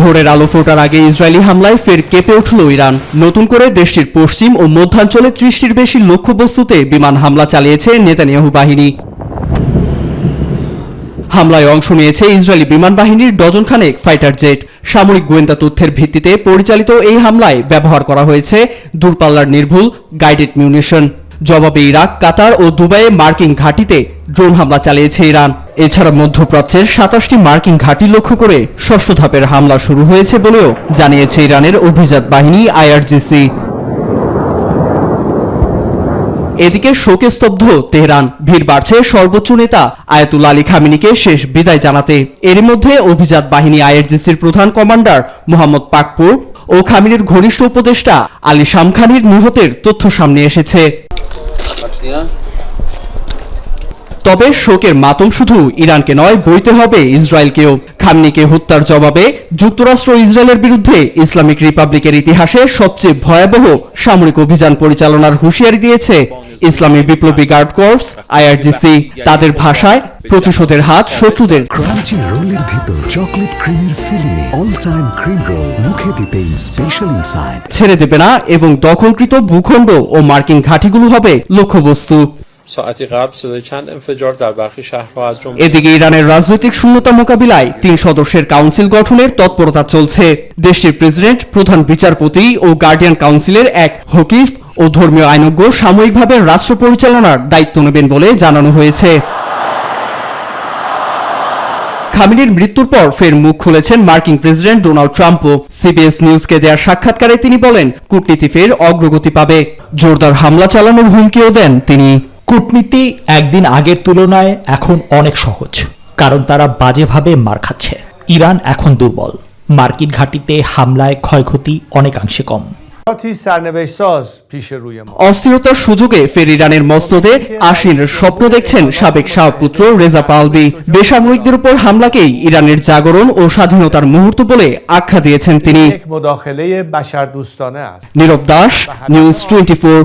ভোরের আলো ফোটার আগে ইসরায়েলি হামলায় ফের কেঁপে উঠল ইরান। নতুন করে দেশটির পশ্চিম ও মধ্যাঞ্চলে ৩০টির বেশি লক্ষ্যবস্তুতে বিমান হামলা চালিয়েছে নেতানিয়াহু বাহিনী। হামলায় অংশ নিয়েছে ইসরায়েলি বিমান বাহিনীর ডজনখানেক ফাইটার জেট। সামরিক গোয়েন্দা তথ্যের ভিত্তিতে পরিচালিত এই হামলায় ব্যবহার করা হয়েছে দূরপাল্লার নির্ভুল গাইডেড মিউনিশন। জবাবে ইরাক, কাতার ও দুবাইয়ে মার্কিন ঘাঁটিতে ড্রোন হামলা চালিয়েছে ইরান। এছাড়া মধ্যপ্রাচ্যের ২৭টি মার্কিন ঘাঁটি লক্ষ্য করে ষষ্ঠ ধাপের হামলা শুরু হয়েছে বলেও জানিয়েছে ইরানের অভিজাত বাহিনী আইআরজিসি। এদিকে শোকে স্তব্ধ তেহরান। ভিড় বাড়ছে সর্বোচ্চ নেতা আয়াতুল্লাহ আলী খামেনিকে শেষ বিদায় জানাতে। এরই মধ্যে অভিজাত বাহিনী আইআরজিসির প্রধান কমান্ডার মোহাম্মদ পাকপুর ও খামেনির ঘনিষ্ঠ উপদেষ্টা আলী শামখানির নিহতের তথ্য সামনে এসেছে। তবে শোকের মাতম শুধু ইরানকে নয়, বইতে হবে ইসরায়েলকেও। খামেনিকে হত্যার জবাবে যুক্তরাষ্ট্র ইসরায়েলের বিরুদ্ধে ইসলামিক রিপাবলিকের ইতিহাসে সবচেয়ে ভয়াবহ সামরিক অভিযান পরিচালনার হুঁশিয়ারি দিয়েছে ইসলামী বিপ্লবী গার্ড কর্পস আইআরজিসি। তাদের ভাষায় প্রতিশোধের হাত শত্রুদের। ক্রাঞ্চি রোলের ভিতর চকলেট ক্রিমের filling, all time cream roll, মুখে দিতেই স্পেশাল ইনসাইড ছেড়ে দেবে না এবং দখলকৃত ভূখণ্ড ও মার্কিন ঘাঁটিগুলো হবে লক্ষ্যবস্তু। এদিকে ইরানের রাজনৈতিক শূন্যতা মোকাবিলায় ৩ সদস্যের কাউন্সিল গঠনের তৎপরতা চলছে। দেশটির প্রেসিডেন্ট, প্রধান বিচারপতি ও গার্ডিয়ান কাউন্সিলের এক হকিফ ও ধর্মীয় আইনজ্ঞ সাময়িকভাবে রাষ্ট্র পরিচালনার দায়িত্ব নেবেন বলে জানানো হয়েছে। খামেনির মৃত্যুর পর ফের মুখ খুলেছেন মার্কিন প্রেসিডেন্ট ডোনাল্ড ট্রাম্পও। সিবিএস নিউজকে দেওয়া সাক্ষাৎকারে তিনি বলেন, কূটনীতি ফের অগ্রগতি পাবে। জোরদার হামলা চালানোর হুমকিও দেন তিনি। কূটনীতি একদিন আগের তুলনায় এখন অনেক সহজ, কারণ তারা বাজেভাবে মার খাচ্ছে। ইরান এখন দুর্বল। মার্কিন ঘাঁটিতে হামলায় ক্ষয়ক্ষতি অনেকাংশে কম। অস্থিরতার সুযোগে ফের ইরানের মসনদে আসীনের স্বপ্ন দেখছেন সাবেক শাহপুত্র রেজা পাহলভি। বেসামরিকদের উপর হামলাকেই ইরানের জাগরণ ও স্বাধীনতার মুহূর্ত বলে আখ্যা দিয়েছেন তিনি। নীরব দাস, নিউজ 24।